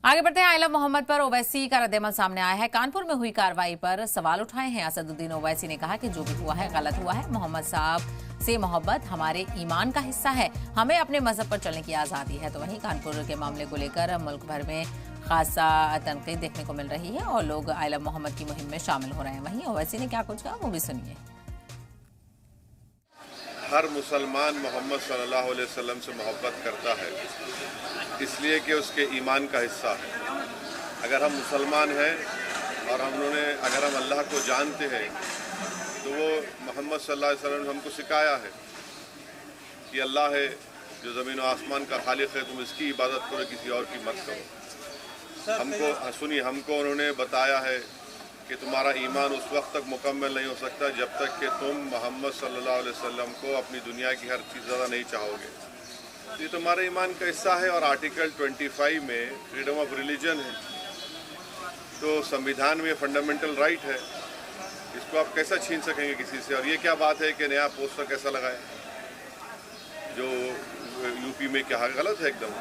आगे बढ़ते हैं। आइला मोहम्मद पर ओवैसी का रद्देमल सामने आया है। कानपुर में हुई कार्रवाई पर सवाल उठाए हैं। असदुद्दीन ओवैसी ने कहा कि जो भी हुआ है गलत हुआ है। मोहम्मद साहब से मोहब्बत हमारे ईमान का हिस्सा है, हमें अपने मजहब पर चलने की आज़ादी है। तो वहीं कानपुर के मामले को लेकर मुल्क भर में खासा तनकीद देखने को मिल रही है और लोग आइला मोहम्मद की मुहिम में शामिल हो रहे हैं। वहीं ओवैसी ने क्या कुछ कहा वो भी सुनिए। हर मुसलमान मोहम्मद सल्लल्लाहु अलैहि वसल्लम से मोहब्बत करता है, इसलिए कि उसके ईमान का हिस्सा है। अगर हम मुसलमान हैं और अगर हम अल्लाह को जानते हैं तो वो मोहम्मद सल्लल्लाहु अलैहि वसल्लम ने हमको सिखाया है कि अल्लाह है जो ज़मीन और आसमान का खालिक है, तुम इसकी इबादत करो, किसी और की मत करो। हमको उन्होंने बताया है कि तुम्हारा ईमान उस वक्त तक मुकम्मल नहीं हो सकता जब तक कि तुम मोहम्मद सल्लल्लाहु अलैहि वसल्लम को अपनी दुनिया की हर चीज़ ज़्यादा नहीं चाहोगे। ये तुम्हारे ईमान का हिस्सा है। और आर्टिकल 25 में फ्रीडम ऑफ रिलीजन है, तो संविधान में फंडामेंटल राइट है, इसको आप कैसा छीन सकेंगे किसी से। और ये क्या बात है कि नया पोस्टर कैसा लगाया, जो यूपी में क्या गलत है एकदम।